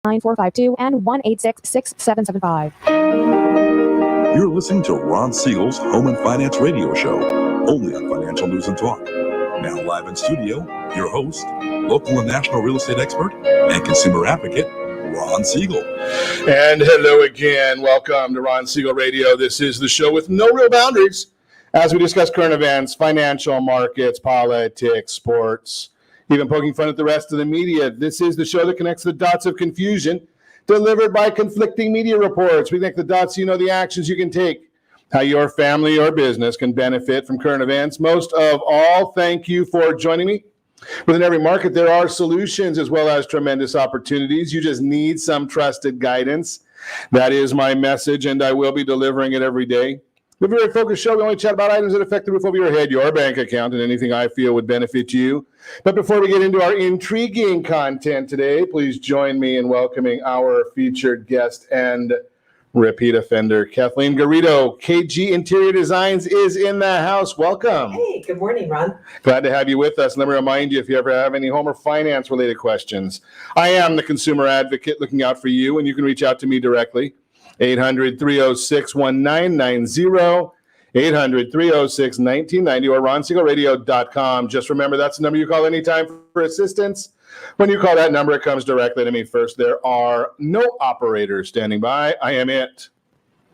9452 and 1-866-6775. You're listening to Ron Siegel's Home and Finance Radio Show, only on Financial News and Talk. Now live in studio, your host, local and national real estate expert and consumer advocate, Ron Siegel. And hello again. Welcome to Ron Siegel Radio. This is the show with no real boundaries as we discuss current events, financial markets, politics, sports, even poking fun at the rest of the media. This is the show that connects the dots of confusion delivered by conflicting media reports. We connect the dots so you know the actions you can take, how your family or business can benefit from current events. Most of all, thank you for joining me. Within every market, there are solutions as well as tremendous opportunities. You just need some trusted guidance. That is my message, and I will be delivering it every day. We're a very focused show. We only chat about items that affect the roof over your head, your bank account, and anything I feel would benefit you. But before we get into our intriguing content today, please join me in welcoming our featured guest and repeat offender, Kathleen Garito, KG Interior Designs, is in the house. Welcome. Hey, good morning, Ron. Glad to have you with us. Let me remind you, if you ever have any home or finance related questions, I am the consumer advocate looking out for you, and you can reach out to me directly. 800-306-1990, 800-306-1990, or ronsiegelradio.com. Just remember, that's the number you call anytime for assistance. When you call that number, it comes directly to me first. There are no operators standing by. I am it.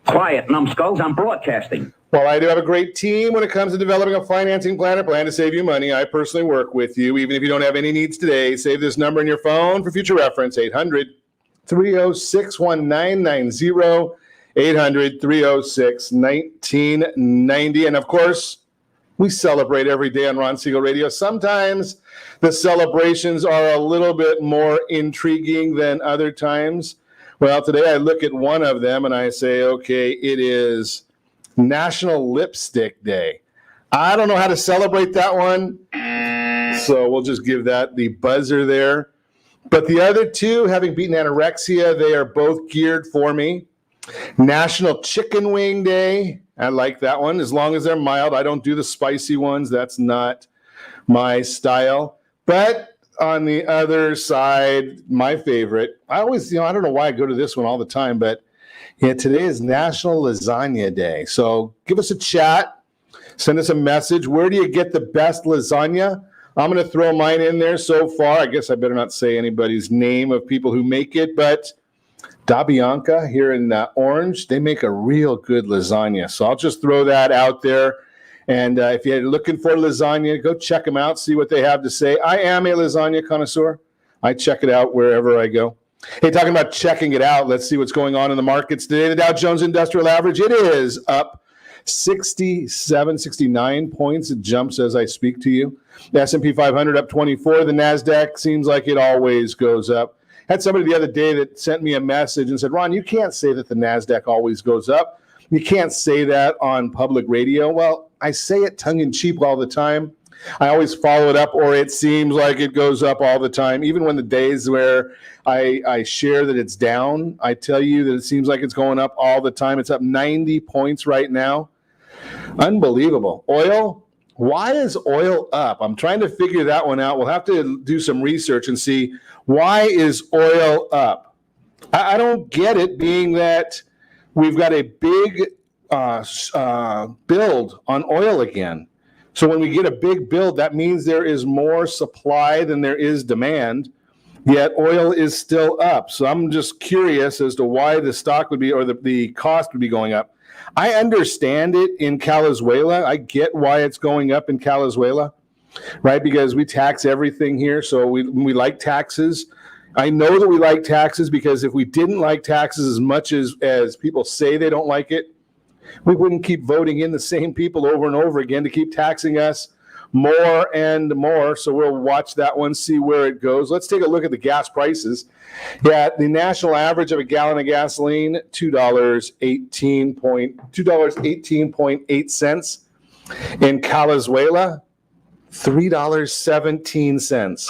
Quiet, numbskulls. I'm broadcasting. Well, I do have a great team when it comes to developing a financing plan to save you money. I personally work with you. Even if you don't have any needs today, save this number in your phone for future reference, 800-306-1990, 800-306-1990. And of course, we celebrate every day on Ron Siegel Radio. Sometimes the celebrations are a little bit more intriguing than other times. Well, today I look at one of them and I say, okay, it is National Lipstick Day. I don't know how to celebrate that one, so we'll just give that the buzzer there. But the other two, having beaten anorexia, they are both geared for me. National Chicken Wing Day. I like that one, as long as they're mild. I don't do the spicy ones. That's not my style. But on the other side, my favorite, I always, I don't know why I go to this one all the time, but today is National Lasagna Day. So give us a chat. Send us a message. Where do you get the best lasagna? I'm going to throw mine in there so far. I guess I better not say anybody's name of people who make it, but Da Bianca here in Orange, they make a real good lasagna. So I'll just throw that out there. And if you're looking for lasagna, go check them out, see what they have to say. I am a lasagna connoisseur. I check it out wherever I go. Hey, talking about checking it out, let's see what's going on in the markets today. The Dow Jones Industrial Average, it is up 69 points. It jumps as I speak to you. The S&P 500 up 24. The NASDAQ seems like it always goes up. Had somebody the other day that sent me a message and said, Ron, you can't say that the NASDAQ always goes up. You can't say that on public radio. Well, I say it tongue-in-cheek all the time. I always follow it up, or it seems like it goes up all the time. Even when the days where I share that it's down, I tell you that it seems like it's going up all the time. It's up 90 points right now. Unbelievable. Oil, why is oil up? I'm trying to figure that one out. We'll have to do some research and see, why is oil up? I don't get it, being that we've got a big build on oil again. So when we get a big build, that means there is more supply than there is demand, yet oil is still up. So I'm just curious as to why the stock would be, or the cost would be going up. I understand it in Calizuela. I get why it's going up in Calizuela, right? Because we tax everything here, so we like taxes. I know that we like taxes because if we didn't like taxes as much as people say they don't like it, we wouldn't keep voting in the same people over and over again to keep taxing us more and more. So we'll watch that one, see where it goes. Let's take a look at the gas prices. Yeah, the national average of a gallon of gasoline, $2.18.8. In Calizuela, $3.17.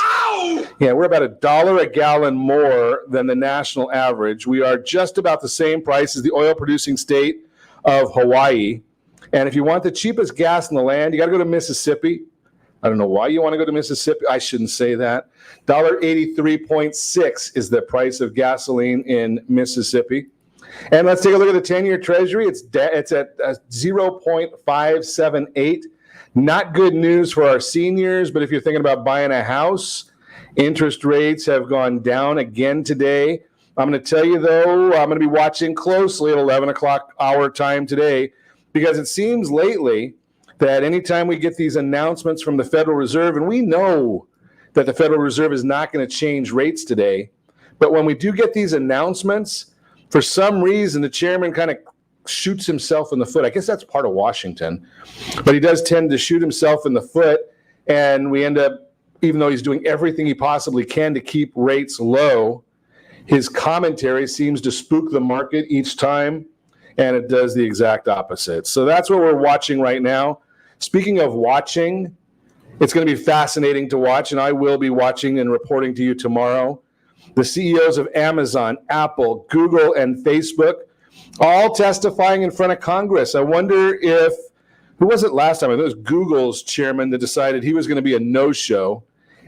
Yeah, we're about $1 a gallon more than the national average. We are just about the same price as the oil-producing state of Hawaii. And if you want the cheapest gas in the land, you got to go to Mississippi. I don't know why you want to go to Mississippi. I shouldn't say that. $1.83.6 is the price of gasoline in Mississippi. And let's take a look at the 10-year Treasury. It's at 0.578. Not good news for our seniors, but if you're thinking about buying a house, interest rates have gone down again today. I'm going to tell you, though, I'm going to be watching closely at 11 o'clock our time today, because it seems lately that anytime we get these announcements from the Federal Reserve, and we know that the Federal Reserve is not going to change rates today, but when we do get these announcements, for some reason, the chairman kind of shoots himself in the foot. I guess that's part of Washington, but he does tend to shoot himself in the foot, and we end up, even though he's doing everything he possibly can to keep rates low, his commentary seems to spook the market each time, and it does the exact opposite. So that's what we're watching right now. Speaking of watching, it's going to be fascinating to watch, and I will be watching and reporting to you tomorrow. The CEOs of Amazon, Apple, Google, and Facebook all testifying in front of Congress. I wonder if, who was it last time? I think it was Google's chairman that decided he was going to be a no-show,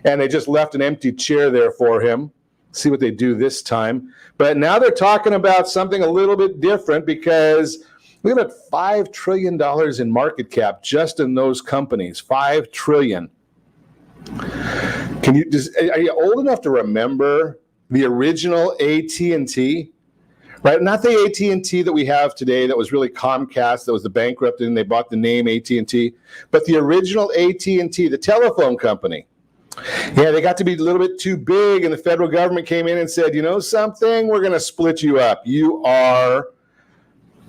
and they just left an empty chair there for him. See what they do this time. But now they're talking about something a little bit different, because look at $5 trillion in market cap just in those companies. $5 trillion. Are you old enough to remember the original AT&T? Right? Not the AT&T that we have today that was really Comcast, that was the bankrupt and they bought the name AT&T, but the original AT&T, the telephone company. Yeah, they got to be a little bit too big, and the federal government came in and said, you know something, we're going to split you up. You are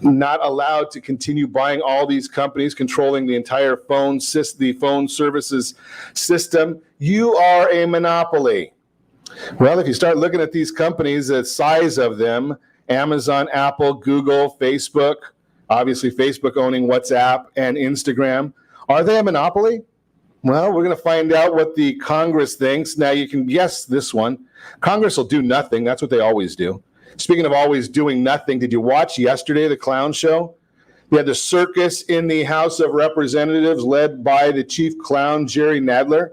not allowed to continue buying all these companies, controlling the entire phone services system. You are a monopoly. Well, if you start looking at these companies, the size of them, Amazon, Apple, Google, Facebook, obviously Facebook owning WhatsApp and Instagram, are they a monopoly? Well, we're going to find out what the Congress thinks. Now, you can guess this one. Congress will do nothing. That's what they always do. Speaking of always doing nothing, did you watch yesterday the clown show? We had the circus in the House of Representatives led by the chief clown, Jerry Nadler.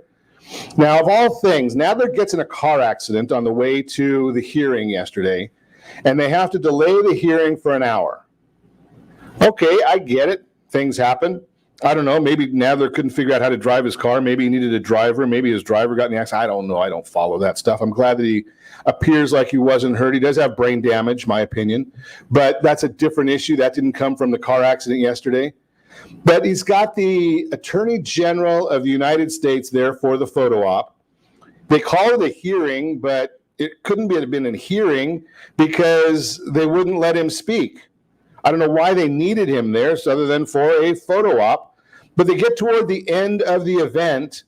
Now, of all things, Nadler gets in a car accident on the way to the hearing yesterday, and they have to delay the hearing for an hour. Okay, I get it. Things happen. I don't know. Maybe Nadler couldn't figure out how to drive his car. Maybe he needed a driver. Maybe his driver got in the accident. I don't know. I don't follow that stuff. I'm glad that he appears like he wasn't hurt. He does have brain damage, my opinion. But that's a different issue. That didn't come from the car accident yesterday. But he's got the Attorney General of the United States there for the photo op. They call it a hearing, but it couldn't have been a hearing because they wouldn't let him speak. I don't know why they needed him there other than for a photo op. But they get toward the end of the event,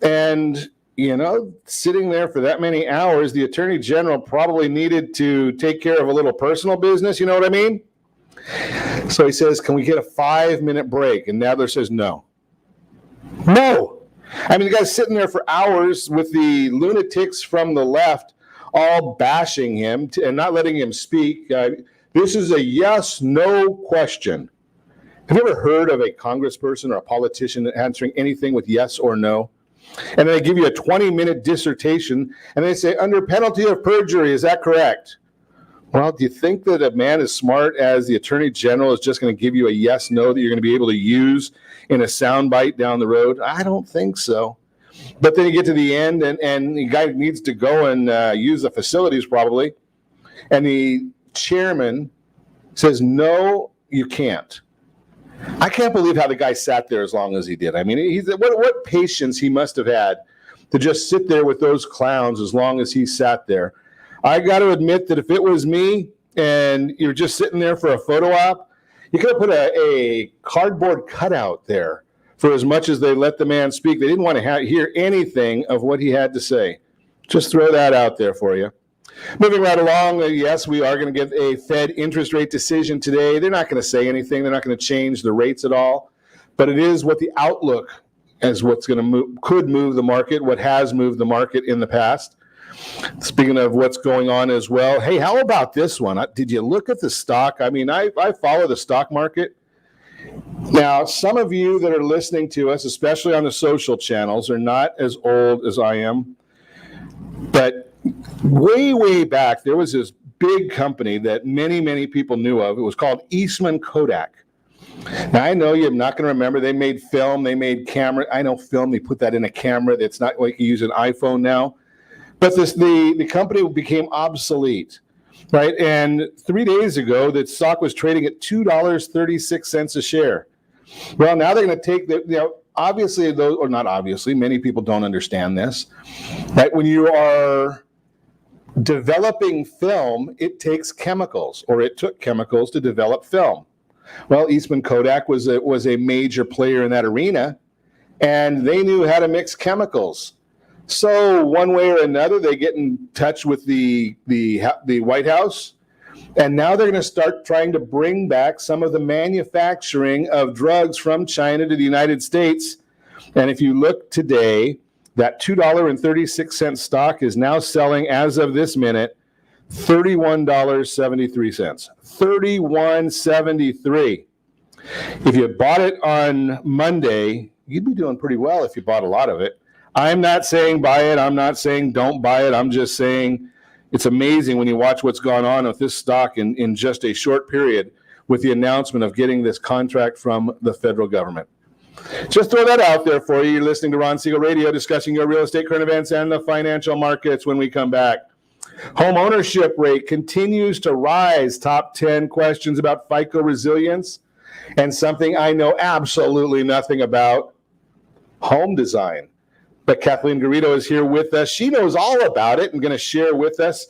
and, you know, sitting there for that many hours, the Attorney General probably needed to take care of a little personal business. You know what I mean? So he says, can we get a 5-minute break? And Nadler says, no. No. I mean, the guy's sitting there for hours with the lunatics from the left all bashing him and not letting him speak. This is a yes-no question. Have you ever heard of a congressperson or a politician answering anything with yes or no? And then they give you a 20-minute dissertation, and they say, under penalty of perjury, is that correct? Well, do you think that a man as smart as the Attorney General is just going to give you a yes-no that you're going to be able to use in a soundbite down the road? I don't think so. But then you get to the end, and the guy needs to go and use the facilities probably, and the chairman says, no, you can't. I can't believe how the guy sat there as long as he did. I mean, what patience he must have had to just sit there with those clowns as long as he sat there. I got to admit that if it was me and you're just sitting there for a photo op, you could have put a cardboard cutout there for as much as they let the man speak. They didn't want to hear anything of what he had to say. Just throw that out there for you. Moving right along, yes, we are going to get a Fed interest rate decision today. They're not going to say anything. They're not going to change the rates at all. But it is what the outlook as what's going to could move the market, what has moved the market in the past. Speaking of what's going on as well, hey, how about this one? Did you look at the stock? I mean, I follow the stock market. Now, some of you that are listening to us, especially on the social channels, are not as old as I am. But way, way back, there was this big company that many, many people knew of. It was called Eastman Kodak. Now, I know you're not going to remember. They made film. They made camera. I know film. They put that in a camera. That's not like you use an iPhone now. But the company became obsolete, right? And 3 days ago, the stock was trading at $2.36 a share. Well, now they're going to take obviously, those, or not obviously, many people don't understand this, that when you are developing film, it takes chemicals, or it took chemicals to develop film. Well, Eastman Kodak was a major player in that arena, and they knew how to mix chemicals. So one way or another, they get in touch with the White House, and now they're going to start trying to bring back some of the manufacturing of drugs from China to the United States. And if you look today, that $2.36 stock is now selling, as of this minute, $31.73. $31.73. If you bought it on Monday, you'd be doing pretty well if you bought a lot of it. I'm not saying buy it. I'm not saying don't buy it. I'm just saying it's amazing when you watch what's gone on with this stock in just a short period with the announcement of getting this contract from the federal government. Just throw that out there for you. You're listening to Ron Siegel Radio, discussing your real estate, current events, and the financial markets. When we come back, home ownership rate continues to rise. Top 10 questions about FICO resilience, and something I know absolutely nothing about, home design. But Kathleen Garito is here with us. She knows all about it and going to share with us.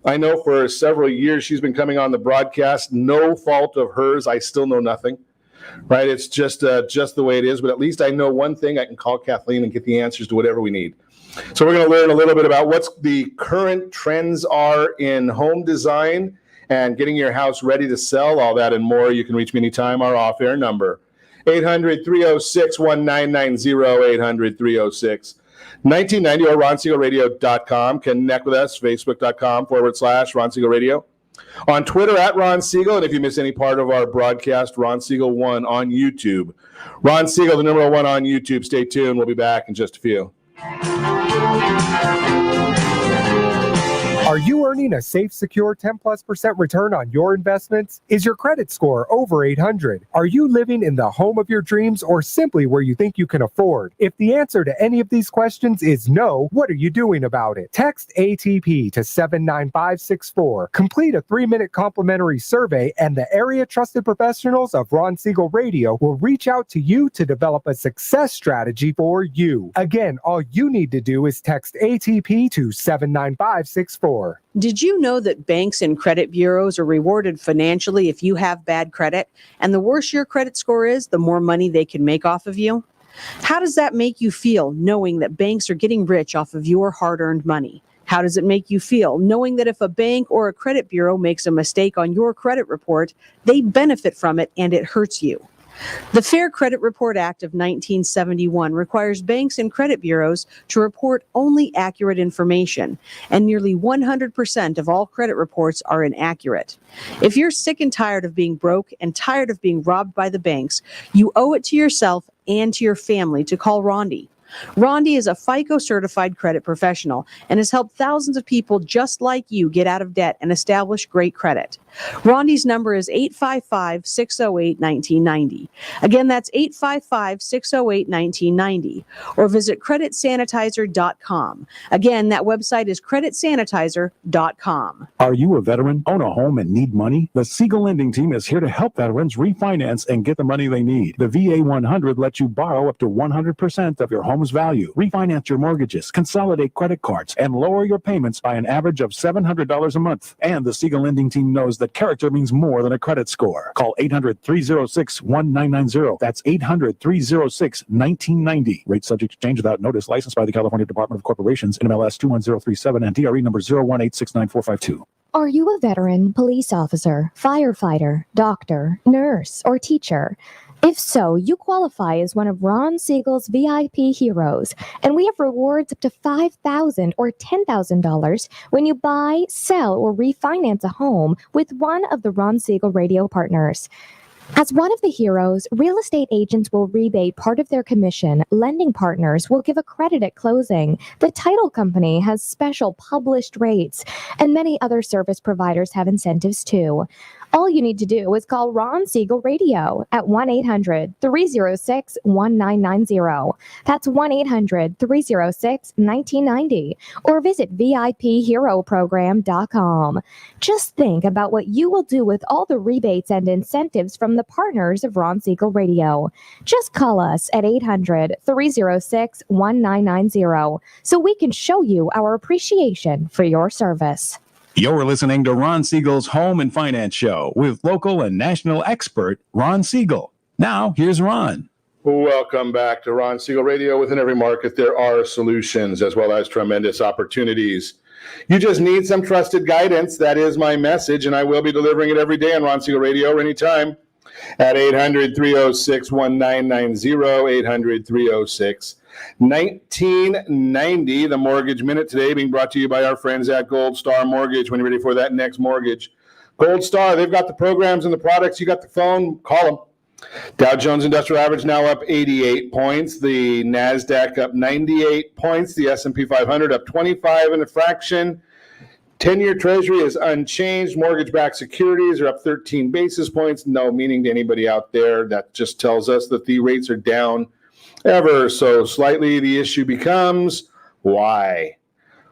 I know for several years she's been coming on the broadcast. No fault of hers. I still know nothing. Right? It's just the way it is. But at least I know one thing. I can call Kathleen and get the answers to whatever we need. So we're going to learn a little bit about what's the current trends are in home design and getting your house ready to sell, all that and more. You can reach me anytime. Our off-air number, 800-306-1990, 800-306-1990, or RonSiegelRadio.com. Connect with us, Facebook.com/Ron Siegel Radio. On Twitter, @Ron Siegel. And if you miss any part of our broadcast, Ron Siegel 1 on YouTube. Ron Siegel, the number 1 on YouTube. Stay tuned. We'll be back in just a few. Are you earning a safe, secure 10+% return on your investments? Is your credit score over 800? Are you living in the home of your dreams, or simply where you think you can afford? If the answer to any of these questions is no, what are you doing about it? Text ATP to 79564. Complete a 3-minute complimentary survey, and the area trusted professionals of Ron Siegel Radio will reach out to you to develop a success strategy for you. Again, all you need to do is text ATP to 79564. Did you know that banks and credit bureaus are rewarded financially if you have bad credit? And the worse your credit score is, the more money they can make off of you? How does that make you feel, knowing that banks are getting rich off of your hard-earned money? How does it make you feel, knowing that if a bank or a credit bureau makes a mistake on your credit report, they benefit from it and it hurts you? The Fair Credit Report Act of 1971 requires banks and credit bureaus to report only accurate information, and nearly 100% of all credit reports are inaccurate. If you're sick and tired of being broke and tired of being robbed by the banks, you owe it to yourself and to your family to call Rondi. Rondi is a FICO certified credit professional and has helped thousands of people just like you get out of debt and establish great credit. Rondi's number is 855-608-1990. Again, that's 855-608-1990. Or visit creditsanitizer.com. Again, that website is creditsanitizer.com. Are you a veteran, own a home, and need money? The Siegel Lending Team is here to help veterans refinance and get the money they need. The VA 100 lets you borrow up to 100% of your home's value, refinance your mortgages, consolidate credit cards, and lower your payments by an average of $700 a month. And the Siegel Lending Team knows that character means more than a credit score. Call 800-306-1990. That's 800-306-1990. Rate subject to change without notice. Licensed by the California Department of Corporations, NMLS 21037, and DRE number 018694452. Are you a veteran, police officer, firefighter, doctor, nurse, or teacher? If so, you qualify as one of Ron Siegel's VIP heroes, and we have rewards up to $5,000 or $10,000 when you buy, sell, or refinance a home with one of the Ron Siegel radio partners. As one of the heroes, real estate agents will rebate part of their commission. Lending partners will give a credit at closing. The title company has special published rates, and many other service providers have incentives too. All you need to do is call Ron Siegel Radio at 1-800-306-1990. That's 1-800-306-1990. Or visit VIPHeroProgram.com. Just think about what you will do with all the rebates and incentives from the partners of Ron Siegel Radio. Just call us at 800-306-1990 so we can show you our appreciation for your service. You're listening to Ron Siegel's Home and Finance Show with local and national expert Ron Siegel. Now, here's Ron. Welcome back to Ron Siegel Radio. Within every market, there are solutions as well as tremendous opportunities. You just need some trusted guidance. That is my message, and I will be delivering it every day on Ron Siegel Radio or anytime at 800-306-1990, 800-306-1990. The Mortgage Minute today being brought to you by our friends at Gold Star Mortgage. When you're ready for that next mortgage, Gold Star, they've got the programs and the products. You got the phone, call them. Dow Jones Industrial Average now up 88 points. The NASDAQ up 98 points. The S&P 500 up 25 and a fraction. 10-year Treasury is unchanged. Mortgage-backed securities are up 13 basis points. No meaning to anybody out there. That just tells us that the rates are down ever so slightly. The issue becomes, why?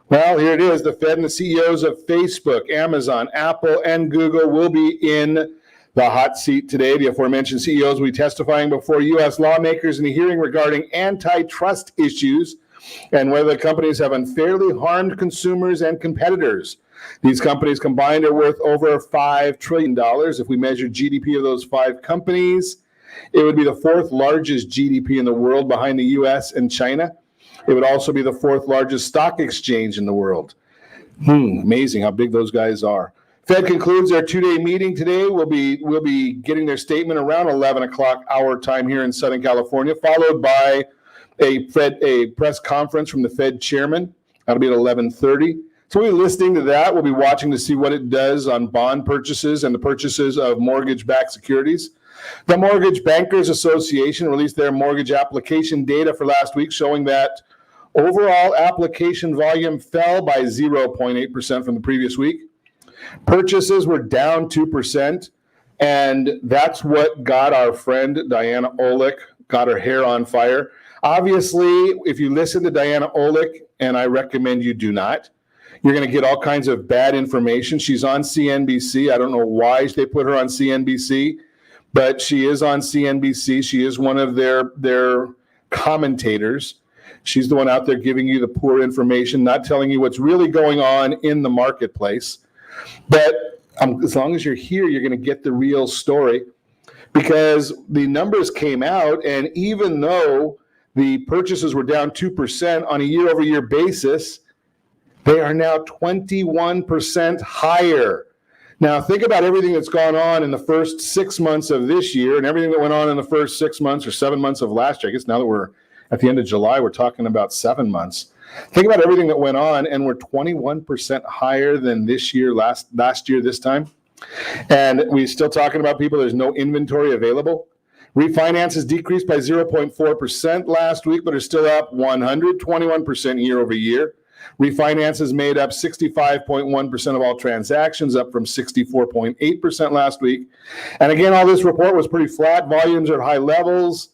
Well, here it is. The Fed and the CEOs of Facebook, Amazon, Apple, and Google will be in the hot seat today. The aforementioned CEOs will be testifying before U.S. lawmakers in a hearing regarding antitrust issues and whether the companies have unfairly harmed consumers and competitors. These companies combined are worth over $5 trillion. If we measure GDP of those five companies, it would be the fourth largest GDP in the world behind the U.S. and China. It would also be the fourth largest stock exchange in the world. Amazing how big those guys are. Fed concludes their two-day meeting today. We'll be getting their statement around 11 o'clock our time here in Southern California, followed by a press conference from the Fed chairman. That'll be at 11:30. So we'll be listening to that. We'll be watching to see what it does on bond purchases and the purchases of mortgage-backed securities. The Mortgage Bankers Association released their mortgage application data for last week, showing that overall application volume fell by 0.8% from the previous week. Purchases were down 2%, and that's what got our friend Diana Olick, got her hair on fire. Obviously, if you listen to Diana Olick, and I recommend you do not, you're going to get all kinds of bad information. She's on CNBC. I don't know why they put her on CNBC, but she is on CNBC. She is one of their commentators. She's the one out there giving you the poor information, not telling you what's really going on in the marketplace. But as long as you're here, you're going to get the real story, because the numbers came out, and even though the purchases were down 2% on a year-over-year basis, they are now 21% higher. Now, think about everything that's gone on in the first 6 months of this year and everything that went on in the first 6 months or 7 months of last year. I guess now that we're at the end of July, we're talking about 7 months. Think about everything that went on, and we're 21% higher than this year, last year, this time. And we're still talking about people, there's no inventory available. Refinances decreased by 0.4% last week, but are still up 121% year over year. Refinances made up 65.1% of all transactions, up from 64.8% last week. And again, all this report was pretty flat. Volumes are at high levels.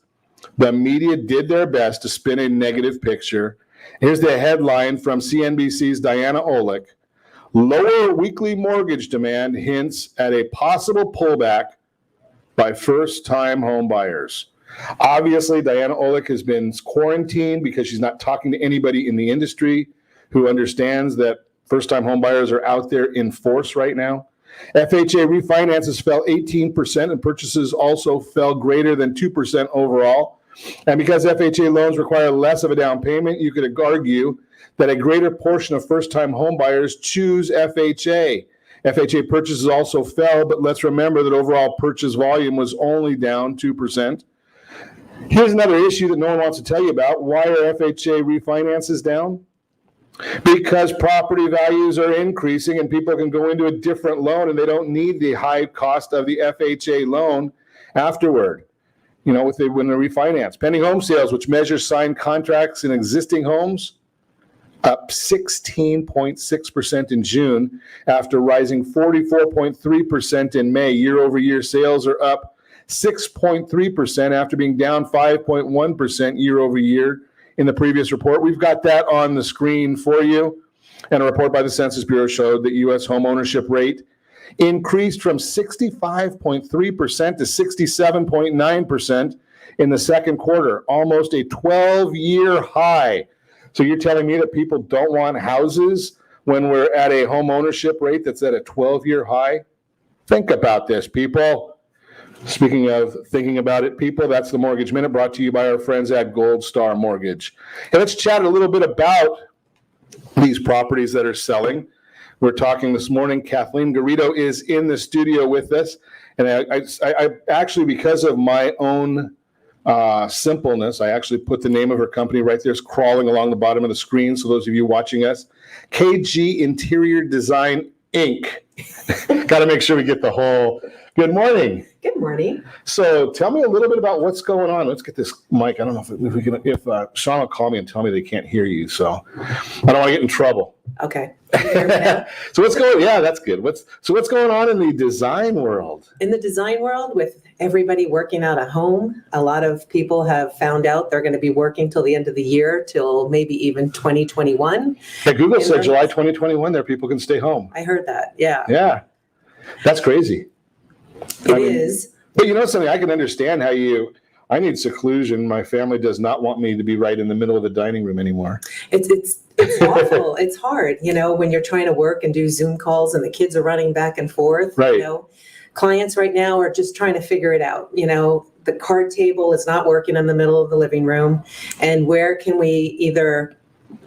The media did their best to spin a negative picture. Here's the headline from CNBC's Diana Olick. Lower weekly mortgage demand hints at a possible pullback by first-time home buyers. Obviously, Diana Olick has been quarantined because she's not talking to anybody in the industry who understands that first-time home buyers are out there in force right now. FHA refinances fell 18%, and purchases also fell greater than 2% overall. And because FHA loans require less of a down payment, you could argue that a greater portion of first-time home buyers choose FHA. FHA purchases also fell, but let's remember that overall purchase volume was only down 2%. Here's another issue that no one wants to tell you about. Why are FHA refinances down? Because property values are increasing and people can go into a different loan and they don't need the high cost of the FHA loan. afterward, when they refinance. Pending home sales, which measures signed contracts in existing homes, up 16.6% in June after rising 44.3% in May. Year over year sales are up 6.3% after being down 5.1% year over year in the previous report. We've got that on the screen for you. And a report by the Census Bureau showed that U.S. homeownership rate increased from 65.3% to 67.9% in the second quarter, almost a 12-year high. So you're telling me that people don't want houses when we're at a home ownership rate that's at a 12-year high? Think about this, people. Speaking of thinking about it, people, that's the Mortgage Minute brought to you by our friends at Gold Star Mortgage. And let's chat a little bit about these properties that are selling. We're talking this morning. Kathleen Garito is in the studio with us. And I actually, because of my own simpleness, I actually put the name of her company right there, crawling along the bottom of the screen. So those of you watching us, KG Interior Design Inc. Got to make sure we get the whole. Good morning. Good morning. So tell me a little bit about what's going on. Let's get this mic. I don't know if Sean will call me and tell me they can't hear you. So I don't want to get in trouble. Okay. Can you hear me now? So what's going? Yeah, that's good. What's going on in the design world? In the design world, with everybody working out of home, a lot of people have found out they're going to be working till the end of the year, till maybe even 2021. Yeah, Google said July 2021. There, people can stay home. I heard that. Yeah. Yeah, that's crazy. It is. But you know something, I can understand how I need seclusion. My family does not want me to be right in the middle of the dining room anymore. It's awful. It's hard, when you're trying to work and do Zoom calls and the kids are running back and forth. Right. Clients right now are just trying to figure it out. The card table is not working in the middle of the living room. And where can we either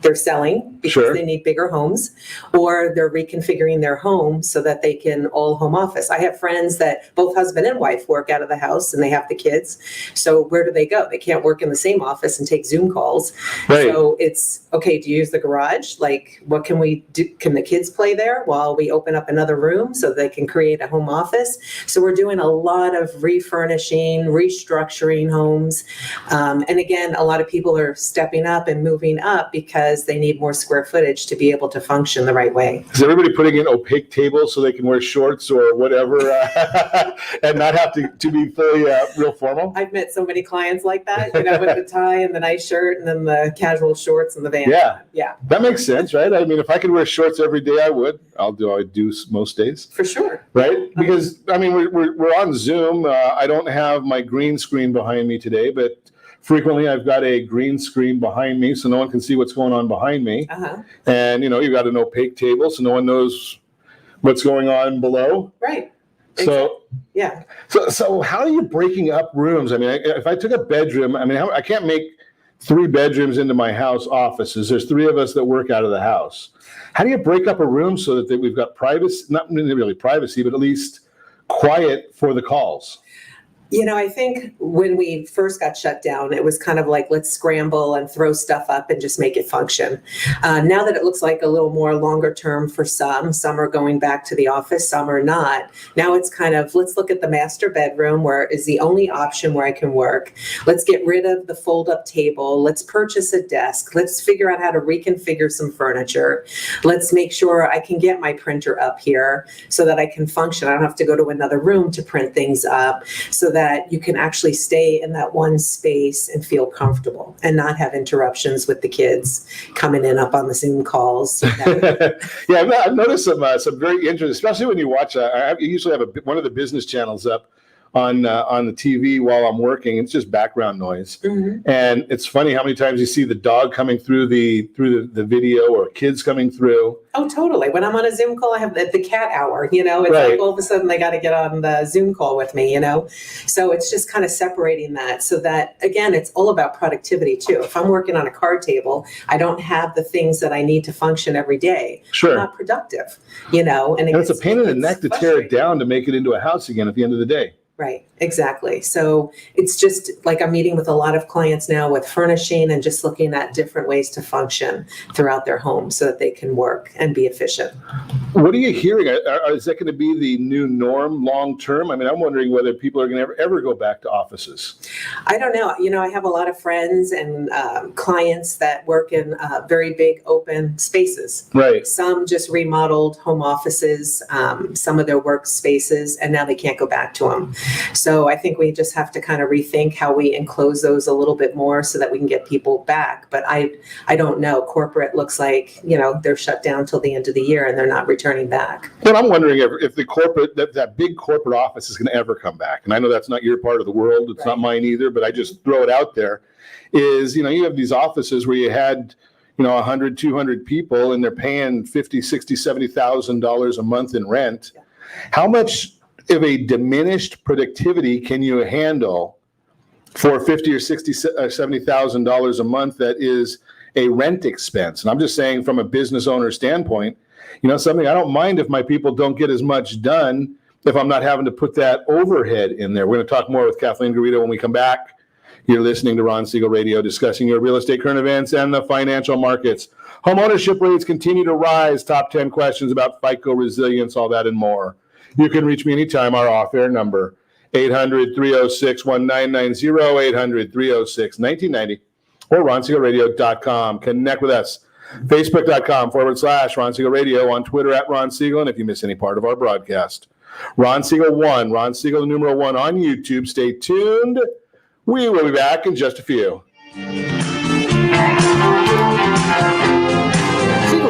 they're selling because they need bigger homes, or they're reconfiguring their home so that they can all home office. I have friends that both husband and wife work out of the house and they have the kids. So where do they go? They can't work in the same office and take Zoom calls. Right. So it's, okay, do you use the garage? Like, what can we do? Can the kids play there while we open up another room so they can create a home office? So we're doing a lot of refurnishing, restructuring homes. And again, a lot of people are stepping up and moving up because they need more square footage to be able to function the right way. Is everybody putting in opaque tables so they can wear shorts or whatever and not have to be fully real formal? I've met so many clients like that, with the tie and the nice shirt and then the casual shorts and the van. Yeah. That makes sense, right? I mean, if I could wear shorts every day, I would. I do most days. For sure. Right? Because, I mean, we're on Zoom. I don't have my green screen behind me today, but frequently I've got a green screen behind me so no one can see what's going on behind me. And, you've got an opaque table so no one knows what's going on below. Right. So, yeah. So how are you breaking up rooms? I mean, if I took a bedroom, I can't make 3 bedrooms into my house offices. There's 3 of us that work out of the house. How do you break up a room so that we've got privacy, not really privacy, but at least quiet for the calls? I think when we first got shut down, it was kind of like, let's scramble and throw stuff up and just make it function. Now that it looks like a little more longer term for some are going back to the office, some are not. Now it's kind of, let's look at the master bedroom where is the only option where I can work. Let's get rid of the fold up table. Let's purchase a desk. Let's figure out how to reconfigure some furniture. Let's make sure I can get my printer up here so that I can function. I don't have to go to another room to print things up, so that you can actually stay in that one space and feel comfortable and not have interruptions with the kids coming in up on the Zoom calls. Yeah, I've noticed some very interesting, especially when you watch. I usually have one of the business channels up on the TV while I'm working. It's just background noise, and it's funny how many times you see the dog coming through the video or kids coming through. Oh, totally. When I'm on a Zoom call, I have the cat hour. It's like all of a sudden they got to get on the Zoom call with me. So it's just kind of separating that, so that again, it's all about productivity too. If I'm working on a card table, I don't have the things that I need to function every day. Sure, I'm not productive. And it's a pain in the neck to tear it down to make it into a house again at the end of the day. Right, exactly. So it's just like I'm meeting with a lot of clients now with furnishing and just looking at different ways to function throughout their home so that they can work and be efficient. What are you hearing? Is that going to be the new norm long term? I mean, I'm wondering whether people are going to ever go back to offices. I don't know. You know, I have a lot of friends and clients that work in very big open spaces. Right. Some just remodeled home offices, some of their workspaces, and now they can't go back to them. So I think we just have to kind of rethink how we enclose those a little bit more so that we can get people back. But I don't know. Corporate looks like, you know, they're shut down till the end of the year and they're not returning back. Well, I'm wondering if the corporate, that big corporate office is going to ever come back. And I know that's not your part of the world. It's not mine either, but I just throw it out there. Is, you know, you have these offices where you had, you know, 100, 200 people and they're paying $50,000, $60,000, $70,000 a month in rent. How much of a diminished productivity can you handle for $50,000 or $60,000 or $70,000 a month that is a rent expense? And I'm just saying from a business owner standpoint, you know, something I don't mind if my people don't get as much done if I'm not having to put that overhead in there. We're going to talk more with Kathleen Garito when we come back. You're listening to Ron Siegel Radio, discussing your real estate current events and the financial markets. Homeownership rates continue to rise. Top 10 questions about FICO resilience, all that and more. You can reach me anytime. Our off-air number, 800-306-1990, 800-306-1990, or RonSiegelRadio.com. Connect with us. Facebook.com/Ron Siegel Radio, on Twitter @Ron Siegel, and if you miss any part of our broadcast, Ron Siegel 1, Ron Siegel the numeral 1 on YouTube. Stay tuned. We will be back in just a few.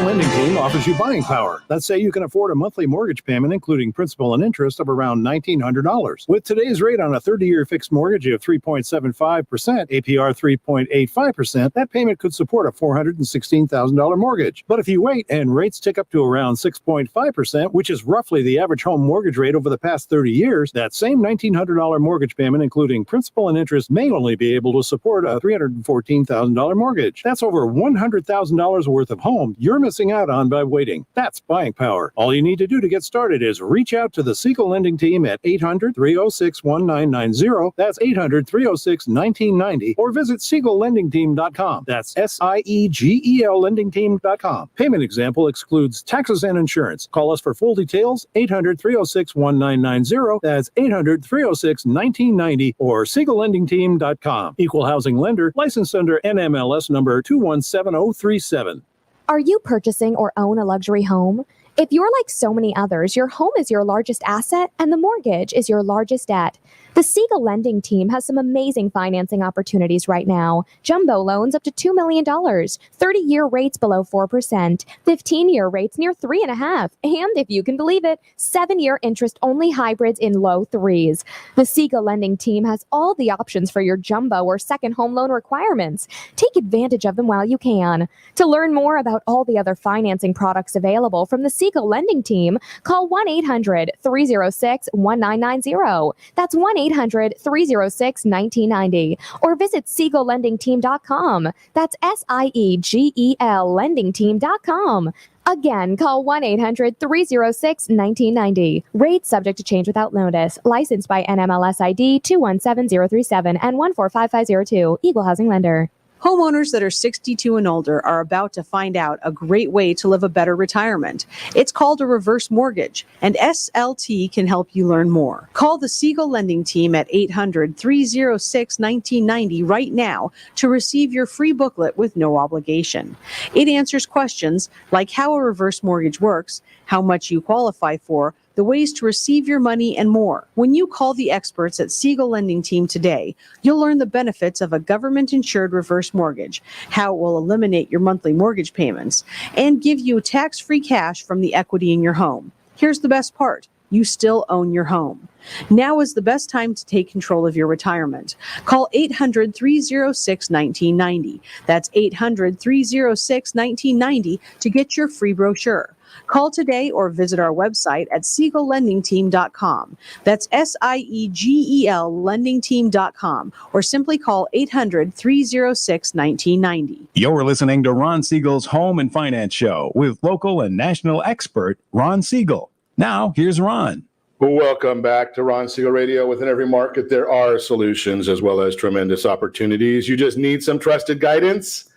Lending Team offers you buying power. Let's say you can afford a monthly mortgage payment, including principal and interest, of around $1,900. With today's rate on a 30-year fixed mortgage of 3.75%, APR 3.85%, that payment could support a $416,000 mortgage. But if you wait and rates tick up to around 6.5%, which is roughly the average home mortgage rate over the past 30 years, that same $1,900 mortgage payment, including principal and interest, may only be able to support a $314,000 mortgage. That's over $100,000 worth of home you're missing out on by waiting. That's buying power. All you need to do to get started is reach out to the Siegel Lending Team at 800-306-1990. That's 800-306-1990. Or visit SiegelLendingTeam.com. That's SIEGEL LendingTeam.com. Payment example excludes taxes and insurance. Call us for full details, 800-306-1990. That's 800-306-1990 or SiegelLendingTeam.com. Equal housing lender, licensed under NMLS number 217037. Are you purchasing or own a luxury home? If you're like so many others, your home is your largest asset and the mortgage is your largest debt. The Siegel Lending Team has some amazing financing opportunities right now. Jumbo loans up to $2 million, 30-year rates below 4%, 15-year rates near 3.5%, and if you can believe it, 7-year interest-only hybrids in low 3s. The Siegel Lending Team has all the options for your jumbo or second home loan requirements. Take advantage of them while you can. To learn more about all the other financing products available from the Siegel Lending Team, call 1-800-306-1990. That's 1-800-306-1990. Or visit SiegelLendingTeam.com. That's SIEGEL LendingTeam.com. Again, call 1-800-306-1990. Rates subject to change without notice. Licensed by NMLS ID 217037 and 145502. Equal housing lender. Homeowners that are 62 and older are about to find out a great way to live a better retirement. It's called a reverse mortgage, and SLT can help you learn more. Call the Siegel Lending Team at 800-306-1990 right now to receive your free booklet with no obligation. It answers questions like how a reverse mortgage works, how much you qualify for, the ways to receive your money, and more. When you call the experts at Siegel Lending Team today, you'll learn the benefits of a government-insured reverse mortgage, how it will eliminate your monthly mortgage payments, and give you tax-free cash from the equity in your home. Here's the best part. You still own your home. Now is the best time to take control of your retirement. Call 800-306-1990. That's 800-306-1990 to get your free brochure. Call today or visit our website at SiegelLendingTeam.com. That's SIEGEL LendingTeam.com, or simply call 800-306-1990. You're listening to Ron Siegel's Home and Finance Show with local and national expert Ron Siegel. Now, here's Ron. Welcome back to Ron Siegel Radio. Within every market, there are solutions as well as tremendous opportunities. You just need some trusted guidance.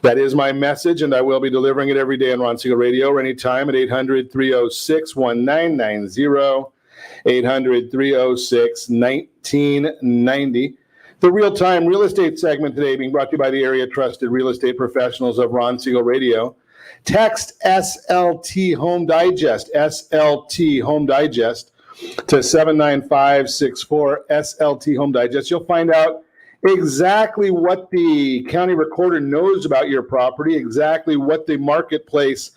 That is my message, and I will be delivering it every day on Ron Siegel Radio or anytime at 800-306-1990, 800-306-1990. The real-time real estate segment today being brought to you by the area trusted real estate professionals of Ron Siegel Radio. Text SLT Home Digest, SLT Home Digest, to 79564, SLT Home Digest. You'll find out exactly what the county recorder knows about your property, exactly what the marketplace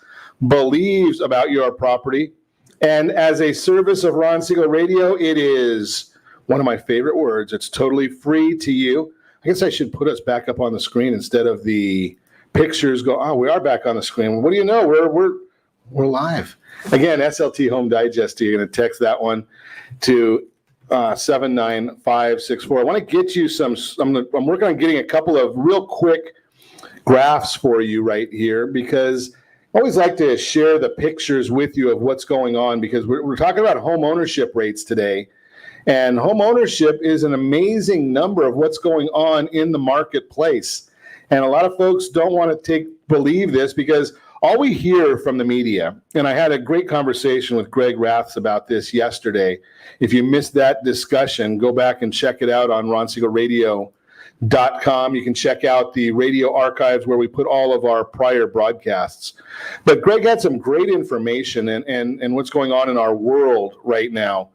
believes about your property. And as a service of Ron Siegel Radio, it is one of my favorite words. It's totally free to you. I guess I should put us back up on the screen instead of the pictures go, oh, we are back on the screen. What do you know? We're live. Again, SLT Home Digest, you're going to text that one to 79564. I want to get you I'm working on getting a couple of real quick graphs for you right here, because I always like to share the pictures with you of what's going on, because we're talking about home ownership rates today. And home ownership is an amazing number of what's going on in the marketplace. And a lot of folks don't want to believe this, because all we hear from the media, and I had a great conversation with Greg Raths about this yesterday. If you missed that discussion, go back and check it out on RonSiegelRadio.com. You can check out the radio archives where we put all of our prior broadcasts. But Greg had some great information and what's going on in our world right now.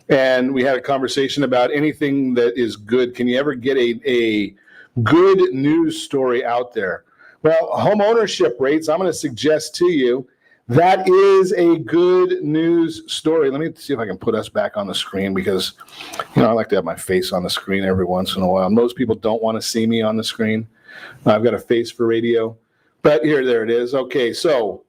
And we had a conversation about anything that is good. Can you ever get a good news story out there? Well, home ownership rates, I'm going to suggest to you, that is a good news story. Let me see if I can put us back on the screen, because, I like to have my face on the screen every once in a while. Most people don't want to see me on the screen. I've got a face for radio. But there it is. Okay, so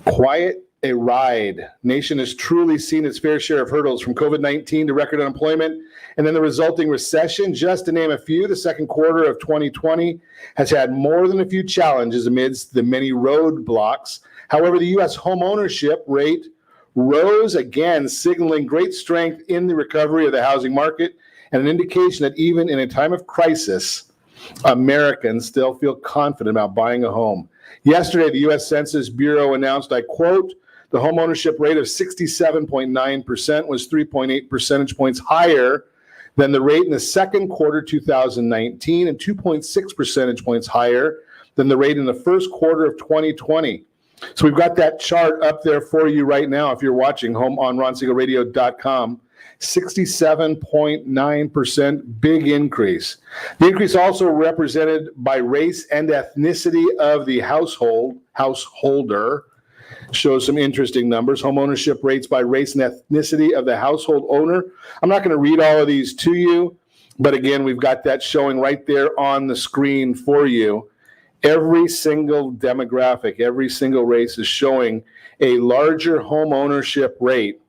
quiet a ride. Nation has truly seen its fair share of hurdles, from COVID-19 to record unemployment and then the resulting recession. Just to name a few, the second quarter of 2020 has had more than a few challenges amidst the many roadblocks. However, the U.S. home ownership rate rose again, signaling great strength in the recovery of the housing market, and an indication that even in a time of crisis, Americans still feel confident about buying a home. Yesterday, the U.S. Census Bureau announced, I quote, the home ownership rate of 67.9% was 3.8 percentage points higher than the rate in the second quarter 2019 and 2.6 percentage points higher than the rate in the first quarter of 2020. So we've got that chart up there for you right now if you're watching home on RonSiegelRadio.com. 67.9%, big increase. The increase also represented by race and ethnicity of the householder. Shows some interesting numbers. Home ownership rates by race and ethnicity of the household owner. I'm not going to read all of these to you, but again, we've got that showing right there on the screen for you. Every single demographic, every single race is showing a larger home ownership rate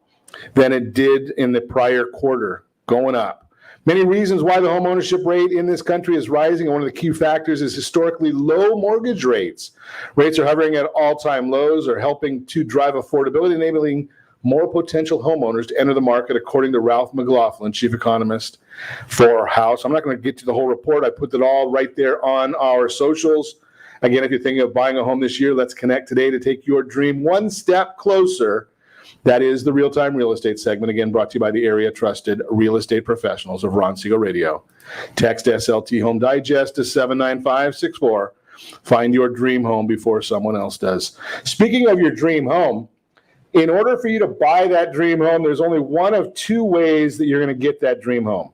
than it did in the prior quarter, going up. Many reasons why the home ownership rate in this country is rising, and one of the key factors is historically low mortgage rates. Rates are hovering at all-time lows, are helping to drive affordability, enabling more potential homeowners to enter the market, according to Ralph McLaughlin, chief economist for House. I'm not going to get to the whole report. I put it all right there on our socials. Again, if you're thinking of buying a home this year, let's connect today to take your dream one step closer. That is the real-time real estate segment, again, brought to you by the area trusted real estate professionals of Ron Siegel Radio. Text SLT Home Digest to 79564. Find your dream home before someone else does. Speaking of your dream home, in order for you to buy that dream home, there's only one of two ways that you're going to get that dream home.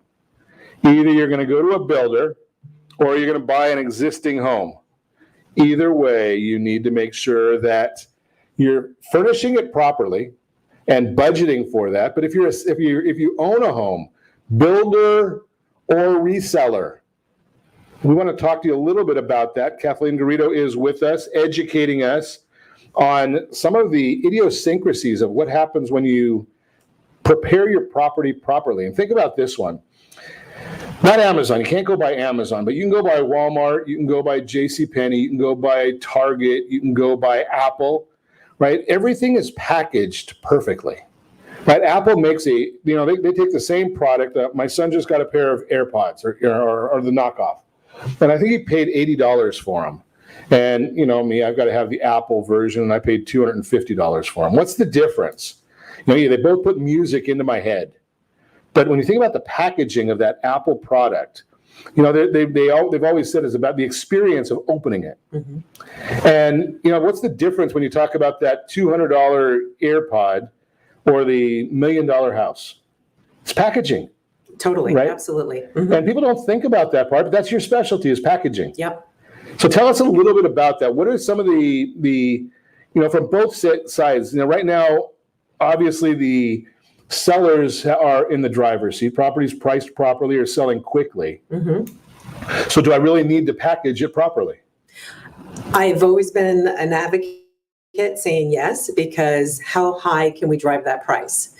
Either you're going to go to a builder or you're going to buy an existing home. Either way, you need to make sure that you're furnishing it properly and budgeting for that. But if you own a home, builder or reseller, we want to talk to you a little bit about that. Kathleen Garito is with us, educating us on some of the idiosyncrasies of what happens when you prepare your property properly. And think about this one. Not Amazon. You can't go by Amazon, but you can go by Walmart, you can go by JCPenney, you can go by Target, you can go by Apple, right? Everything is packaged perfectly. Right? Apple makes they take the same product. My son just got a pair of AirPods or the knockoff. And I think he paid $80 for them. And, me, I've got to have the Apple version, and I paid $250 for them. What's the difference? They both put music into my head. But when you think about the packaging of that Apple product, they've always said it's about the experience of opening it. Mm-hmm. And, what's the difference when you talk about that $200 AirPod or the $1 million house? It's packaging. Totally, right? Absolutely. Mm-hmm. And people don't think about that part, but that's your specialty is packaging. Yep. So tell us a little bit about that. What are some of the from both sides? Right now, obviously the sellers are in the driver's seat. Properties priced properly are selling quickly. Mm-hmm. So do I really need to package it properly? I've always been an advocate saying yes, because how high can we drive that price?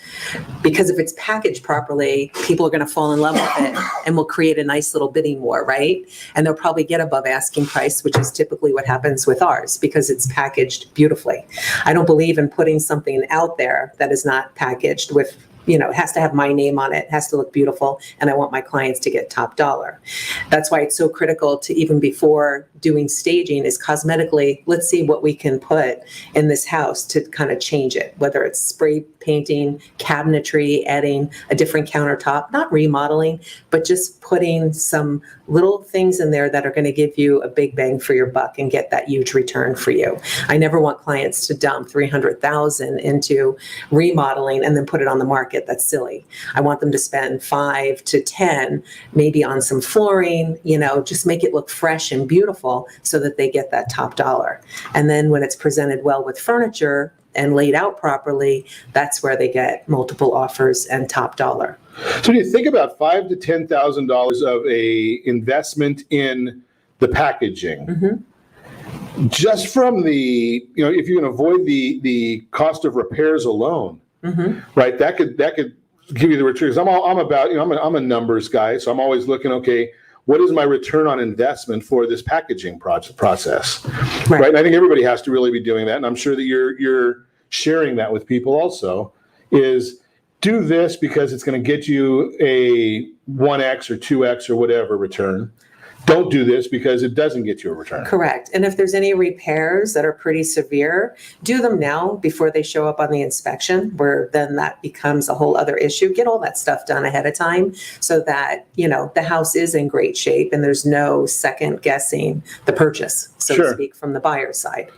Because if it's packaged properly, people are going to fall in love with it and will create a nice little bidding war, right? And they'll probably get above asking price, which is typically what happens with ours because it's packaged beautifully. I don't believe in putting something out there that is not packaged with, it has to have my name on it, has to look beautiful, and I want my clients to get top dollar. That's why it's so critical to, even before doing staging, is cosmetically, let's see what we can put in this house to kind of change it, whether it's spray painting, cabinetry, adding a different countertop, not remodeling, but just putting some little things in there that are going to give you a big bang for your buck and get that huge return for you. I never want clients to dump $300,000 into remodeling and then put it on the market. That's silly. I want them to spend 5 to 10, maybe on some flooring, just make it look fresh and beautiful so that they get that top dollar. And then when it's presented well with furniture and laid out properly, that's where they get multiple offers and top dollar. So do you think about $5,000 to $10,000 of a investment in the packaging? Mm-hmm. Just from the, if you can avoid the cost of repairs alone, mm-hmm. right? That could give you the returns. I'm a numbers guy, so I'm always looking, okay, what is my return on investment for this packaging process? Right. And I think everybody has to really be doing that. And I'm sure that you're sharing that with people also, is do this because it's going to get you a 1x or 2x or whatever return. Don't do this because it doesn't get you a return. Correct. And if there's any repairs that are pretty severe, do them now before they show up on the inspection, where then that becomes a whole other issue. Get all that stuff done ahead of time so that, the house is in great shape and there's no second guessing the purchase, so to speak, from the buyer's side.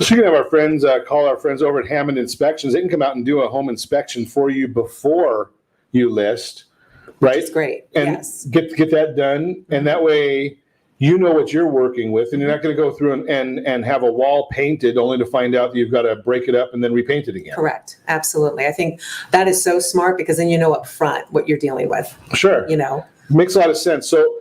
So you can have our friends, call our friends over at Hammond Inspections. They can come out and do a home inspection for you before you list. Right. Which is great. And yes. Get that done. And that way, what you're working with, and you're not going to go through and have a wall painted only to find out that you've got to break it up and then repaint it again. Correct. Absolutely. I think that is so smart because then up front what you're dealing with. Sure. Makes a lot of sense. So